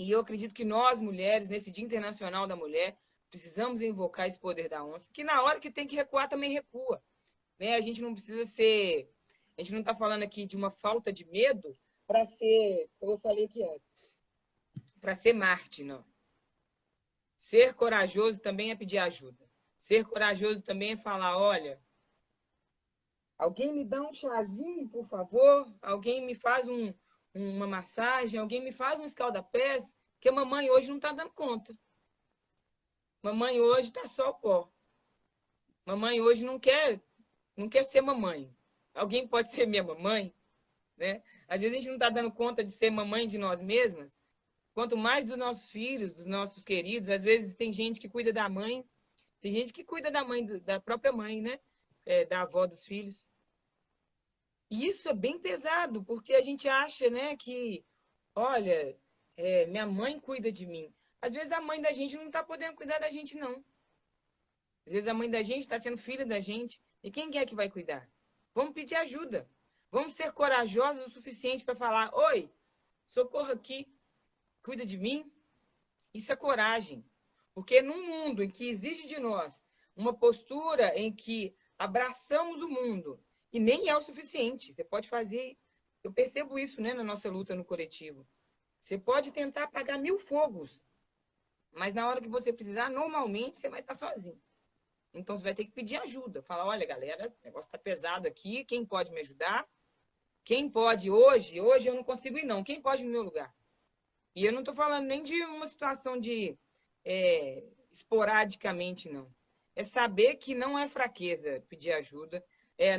E eu acredito que nós, mulheres, nesse Dia Internacional da Mulher, precisamos invocar esse poder da onça, que na hora que tem que recuar, também recua. Né? A gente não precisa ser... A gente não está falando aqui de uma falta de medo para ser, como eu falei aqui antes, para ser Marte, não. Ser corajoso também é pedir ajuda. Ser corajoso também é falar, olha, alguém me dá um chazinho, por favor? Alguém me faz uma massagem? Alguém me faz um escalda-pés? Que a mamãe hoje não está dando conta. Mamãe hoje está só pó. Mamãe hoje não quer ser mamãe. Alguém pode ser minha mamãe? Né? Às vezes a gente não está dando conta de ser mamãe de nós mesmas. Quanto mais dos nossos filhos, dos nossos queridos. Às vezes tem gente que cuida da mãe. Tem gente que cuida da mãe, da própria mãe, né? Da avó dos filhos. E isso é bem pesado, porque a gente acha, né, que, olha, minha mãe cuida de mim. Às vezes a mãe da gente não está podendo cuidar da gente, não. Às vezes a mãe da gente está sendo filha da gente. E quem é que vai cuidar? Vamos pedir ajuda. Vamos ser corajosos o suficiente para falar, oi, socorro aqui, cuida de mim. Isso é coragem. Porque num mundo em que exige de nós uma postura em que abraçamos o mundo, e nem é o suficiente. Você pode fazer... Eu percebo isso, né, na nossa luta no coletivo. Você pode tentar apagar 1000 fogos, mas na hora que você precisar, normalmente você vai estar sozinho. Então você vai ter que pedir ajuda. Falar, olha, galera, o negócio está pesado aqui, quem pode me ajudar? Quem pode hoje? Hoje eu não consigo ir, não. Quem pode ir no meu lugar? E eu não estou falando nem de uma situação de esporadicamente, não. É saber que não é fraqueza pedir ajuda,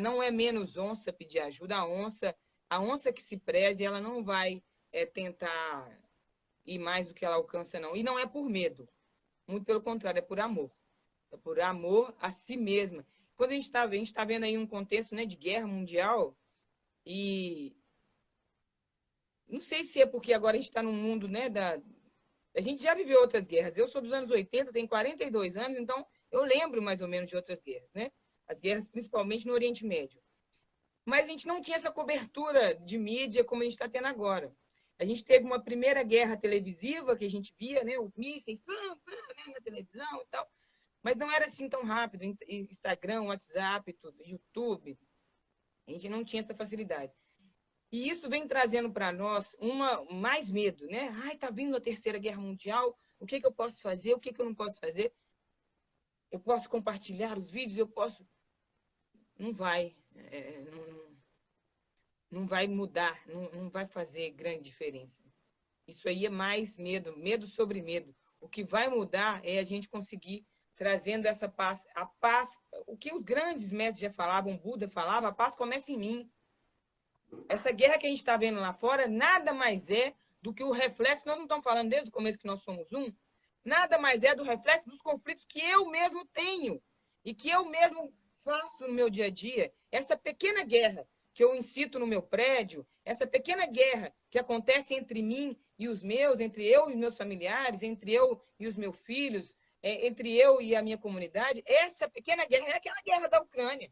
não é menos onça pedir ajuda. A onça que se preze, ela não vai tentar ir mais do que ela alcança, não. E não é por medo. Muito pelo contrário, é por amor. É por amor a si mesma. Quando a gente está vendo aí um contexto, né, de guerra mundial, e não sei se é porque agora a gente está num mundo, né, a gente já viveu outras guerras. Eu sou dos anos 80, tenho 42 anos, então eu lembro mais ou menos de outras guerras, né? As guerras principalmente no Oriente Médio. Mas a gente não tinha essa cobertura de mídia como a gente está tendo agora. A gente teve uma primeira guerra televisiva que a gente via, né, os mísseis na televisão e tal, mas não era assim tão rápido. Instagram, WhatsApp, tudo, YouTube, a gente não tinha essa facilidade. E isso vem trazendo para nós mais medo, né? Ai, tá vindo a Terceira Guerra Mundial, o que eu posso fazer, o que eu não posso fazer? Eu posso compartilhar os vídeos, eu posso... Não vai. Não vai mudar, não vai fazer grande diferença. Isso aí é mais medo, medo sobre medo. O que vai mudar é a gente conseguir trazendo essa paz. A paz, o que os grandes mestres já falavam, Buda falava, a paz começa em mim. Essa guerra que a gente está vendo lá fora nada mais é do que o reflexo, nós não estamos falando desde o começo que nós somos um, nada mais é do reflexo dos conflitos que eu mesmo tenho e que eu mesmo faço no meu dia a dia. Essa pequena guerra que eu incito no meu prédio, essa pequena guerra que acontece entre mim e os meus, entre eu e meus familiares, entre eu e os meus filhos, entre eu e a minha comunidade, essa pequena guerra é aquela guerra da Ucrânia.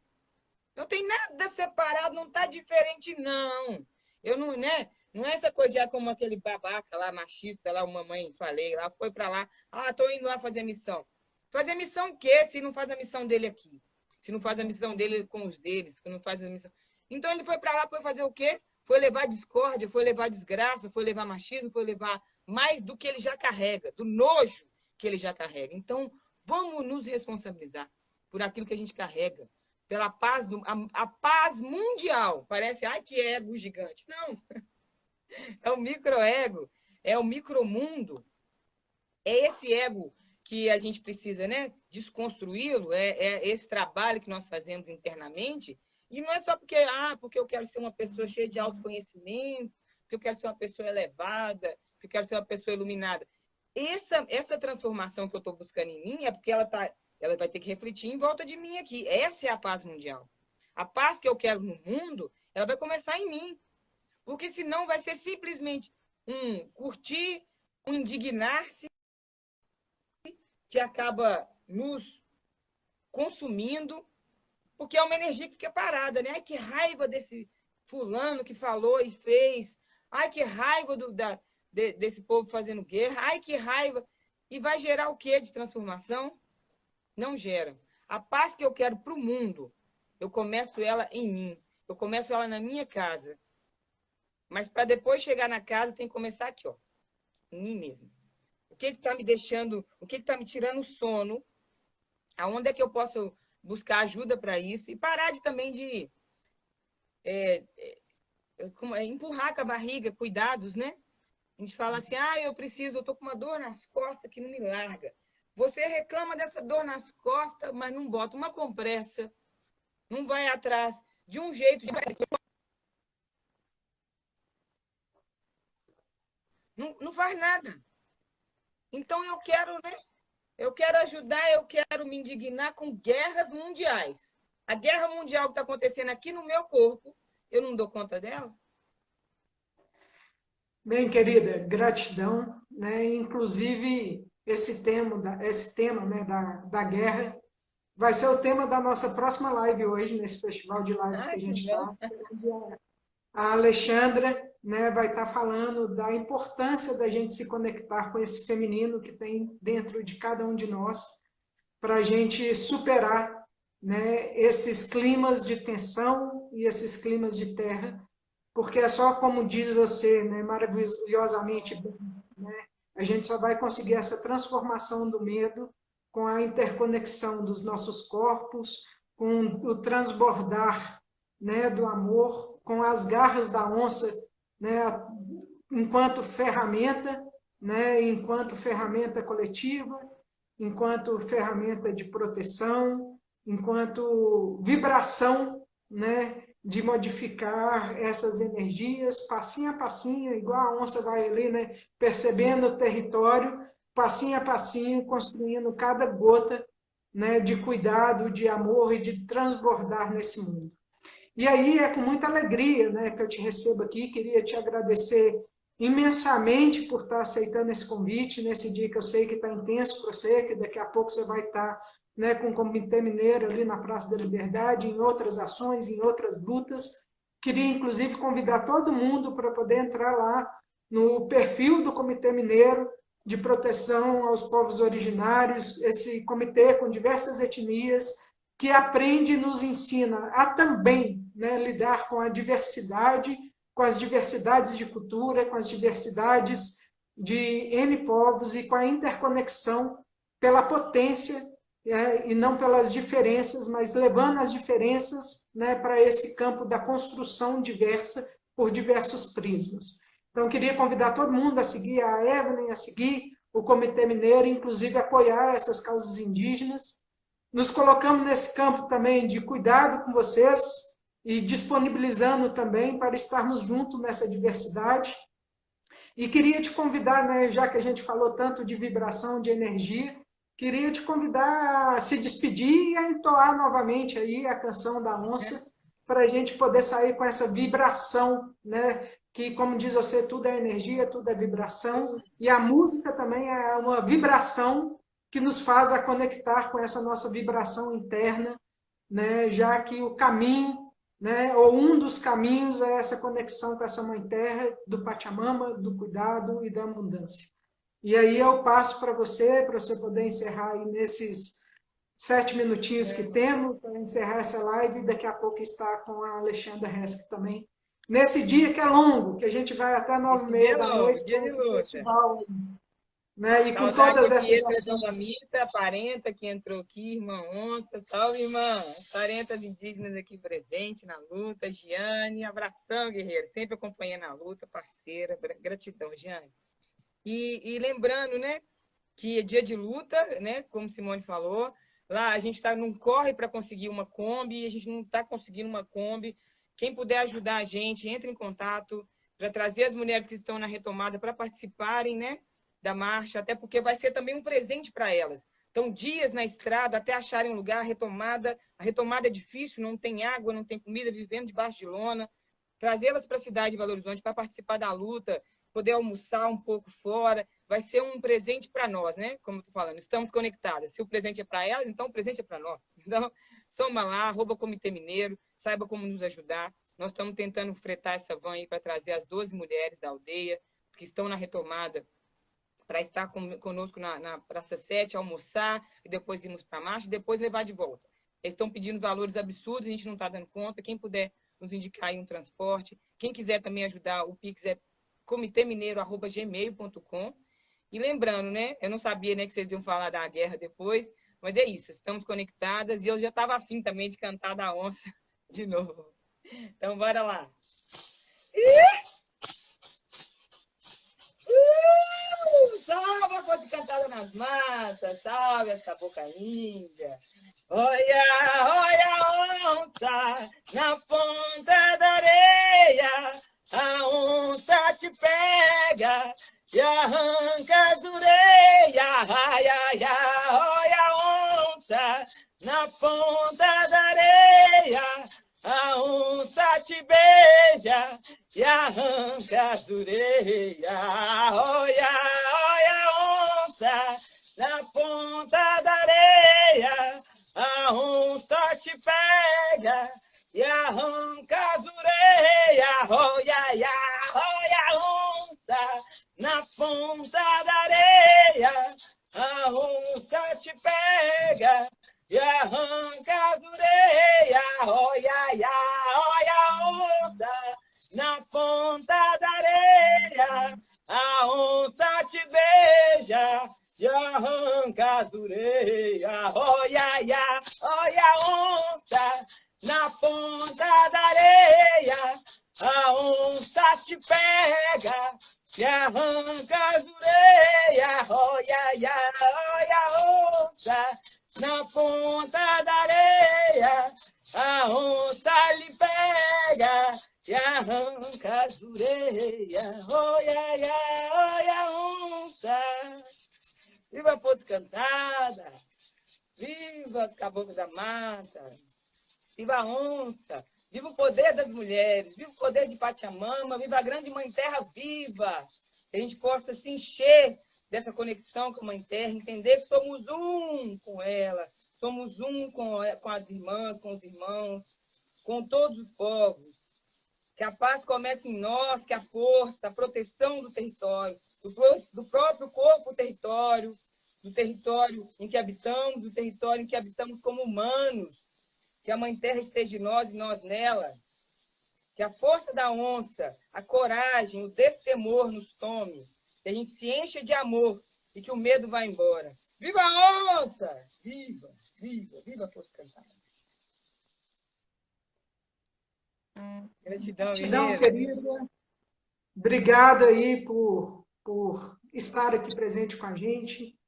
Não tem nada separado, não está diferente, não. Eu não, né? Não é essa coisa já como aquele babaca lá, machista, lá, uma mãe, falei, lá, foi para lá, tô indo lá fazer missão. Fazer missão o quê, se não faz a missão dele aqui? Se não faz a missão dele com os deles, se não faz a missão... Então ele foi para lá, foi fazer o quê? Foi levar discórdia, foi levar desgraça, foi levar machismo, foi levar mais do que ele já carrega, do nojo que ele já carrega. Então, vamos nos responsabilizar por aquilo que a gente carrega, pela paz, a paz mundial. Parece, ai, que ego gigante. Não. É o microego, é o micromundo. É esse ego que a gente precisa, né, desconstruí-lo, é esse trabalho que nós fazemos internamente. E não é só porque eu quero ser uma pessoa cheia de autoconhecimento, porque eu quero ser uma pessoa elevada, porque eu quero ser uma pessoa iluminada. Essa transformação que eu estou buscando em mim é porque ela vai ter que refletir em volta de mim aqui. Essa é a paz mundial. A paz que eu quero no mundo, ela vai começar em mim. Porque senão vai ser simplesmente um curtir, um indignar-se, que acaba nos consumindo, porque é uma energia que fica parada, né? Ai, que raiva desse fulano que falou e fez. Ai, que raiva desse povo fazendo guerra. Ai, que raiva! E vai gerar o quê de transformação? Não gera. A paz que eu quero para o mundo, eu começo ela em mim. Eu começo ela na minha casa. Mas para depois chegar na casa, tem que começar aqui, ó, em mim mesmo. O que está me deixando, o que está me tirando o sono? Aonde é que eu posso buscar ajuda para isso? E parar também de empurrar com a barriga, cuidados, né? A gente fala assim, eu tô com uma dor nas costas que não me larga. Você reclama dessa dor nas costas, mas não bota uma compressa, não vai atrás de um jeito de... Não faz nada. Então eu quero ajudar, eu quero me indignar com guerras mundiais. A guerra mundial que está acontecendo aqui no meu corpo, eu não dou conta dela? Bem, querida, gratidão, né? Inclusive, esse tema, né, da guerra vai ser o tema da nossa próxima live hoje, nesse festival de lives que a gente está. A Alexandra, né, vai estar falando da importância da gente se conectar com esse feminino que tem dentro de cada um de nós, para a gente superar, né, esses climas de tensão e esses climas de terra, porque é só como diz você, né, maravilhosamente bem, né, a gente só vai conseguir essa transformação do medo com a interconexão dos nossos corpos, com o transbordar, né, do amor, com as garras da onça, né, enquanto ferramenta, né, enquanto ferramenta coletiva, enquanto ferramenta de proteção, enquanto vibração, né, de modificar essas energias, passinho a passinho, igual a onça vai ali, né, percebendo o território, passinho a passinho, construindo cada gota, né, de cuidado, de amor e de transbordar nesse mundo. E aí é com muita alegria, né, que eu te recebo aqui, queria te agradecer imensamente por estar aceitando esse convite, nesse dia que eu sei que está intenso para você, que daqui a pouco você vai estar, né, com o Comitê Mineiro ali na Praça da Liberdade, em outras ações, em outras lutas. Queria, inclusive, convidar todo mundo para poder entrar lá no perfil do Comitê Mineiro de Proteção aos Povos Originários, esse comitê com diversas etnias, que aprende e nos ensina a também, né, lidar com a diversidade, com as diversidades de cultura, com as diversidades de N povos e com a interconexão pela potência, e não pelas diferenças, mas levando as diferenças, né, para esse campo da construção diversa por diversos prismas. Então, queria convidar todo mundo a seguir a Evelyn, a seguir o Comitê Mineiro, inclusive apoiar essas causas indígenas. Nos colocamos nesse campo também de cuidado com vocês e disponibilizando também para estarmos juntos nessa diversidade. E queria te convidar, né, já que a gente falou tanto de vibração, de energia, queria te convidar a se despedir e a entoar novamente aí a canção da onça, para a gente poder sair com essa vibração, né, que, como diz você, tudo é energia, tudo é vibração, e a música também é uma vibração que nos faz a conectar com essa nossa vibração interna, né, já que o caminho, né, ou um dos caminhos é essa conexão com essa Mãe Terra, do Pachamama, do cuidado e da abundância. E aí eu passo para você poder encerrar aí nesses 7 minutinhos que temos, para encerrar essa live, e daqui a pouco está com a Alexandra Resk também. Nesse dia que é longo, que a gente vai até 9h30 da noite, dia de luta. Festival, né? E com Saudade todas de essas Pietra ações. Dona Parenta, que entrou aqui, irmã Onça. Salve, irmã. Parentas indígenas aqui presentes na luta. Giane, abração, guerreiro. Sempre acompanhando a luta, parceira. Gratidão, Giane. E lembrando, né, que é dia de luta, né, como Simone falou. Lá a gente não corre para conseguir uma Kombi, a gente não está conseguindo uma Kombi. Quem puder ajudar a gente, entre em contato para trazer as mulheres que estão na retomada para participarem, né, da marcha, até porque vai ser também um presente para elas. Então, dias na estrada até acharem um lugar, a retomada é difícil, não tem água, não tem comida, vivendo debaixo de lona. Trazê-las para a cidade de Belo Horizonte para participar da luta, poder almoçar um pouco fora, vai ser um presente para nós, né? Como eu estou falando, estamos conectadas. Se o presente é para elas, então o presente é para nós. Então, soma lá, @Comitê Mineiro, saiba como nos ajudar. Nós estamos tentando fretar essa van aí para trazer as 12 mulheres da aldeia, que estão na retomada para estar conosco na Praça 7, almoçar, e depois irmos para a marcha, e depois levar de volta. Eles estão pedindo valores absurdos, a gente não está dando conta. Quem puder nos indicar aí um transporte, quem quiser também ajudar, o Pix é comitemineiro@gmail.com. E lembrando, né? Eu não sabia, né, que vocês iam falar da guerra depois, mas é isso, estamos conectadas, e eu já estava afim também de cantar da onça de novo. Então, bora lá. Salve a força cantada nas massas, salve essa boca índia. Olha, olha a onça na ponta da areia, a onça te pega e arranca as orelhas. Ai, ai, ai, olha a onça na ponta da areia, a onça te beija e arranca as orelhas. Olha, olha a onça na ponta da areia, a onça te pega e arranca as orelhas. Olha, olha a onça na ponta da areia, a onça te pega e arranca as orelhas. Olha, olha a onça na ponta da areia, a onça te beija e arranca as orelhas. Olha, olha a onça na ponta da areia, a onça te pega e arranca as orelhas. Olha, olha a onça na ponta da areia, a onça lhe pega e arranca as orelhas. Olha, olha a onça. Viva a Ponte Cantada, viva a Caboclo da Mata, viva a onça, viva o poder das mulheres, viva o poder de Pachamama, viva a grande Mãe Terra viva. Que a gente possa se encher dessa conexão com a Mãe Terra, entender que somos um com ela, somos um com as irmãs, com os irmãos, com todos os povos. Que a paz comece em nós, que a força, a proteção do território, do próprio corpo território, do território em que habitamos, do território em que habitamos como humanos, que a Mãe Terra esteja em nós e nós nela, que a força da onça, a coragem, o destemor nos tome, que a gente se encha de amor e que o medo vá embora. Viva a onça! Viva, viva, viva a força cantada. Gratidão, Gratidão, guerreira. querida. Obrigado aí por estar aqui presente com a gente,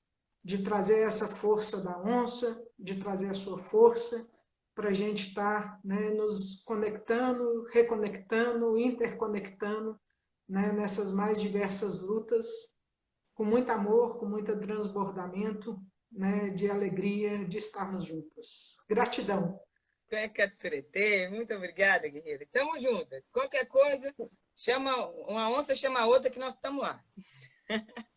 de trazer essa força da onça, de trazer a sua força, para a gente estar, né, nos conectando, reconectando, interconectando, né, nessas mais diversas lutas, com muito amor, com muito transbordamento, né, de alegria de estarmos juntos. Gratidão. Muito obrigada, guerreira. Tamo junto. Qualquer coisa, chama uma onça, chama a outra, que nós estamos lá.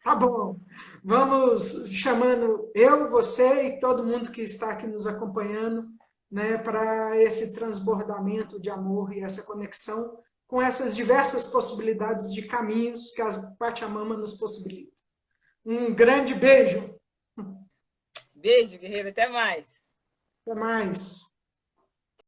Tá bom. Vamos chamando eu, você e todo mundo que está aqui nos acompanhando, né, para esse transbordamento de amor e essa conexão com essas diversas possibilidades de caminhos que a Pachamama nos possibilita. Um grande beijo. Beijo, guerreira. Até mais. Até mais.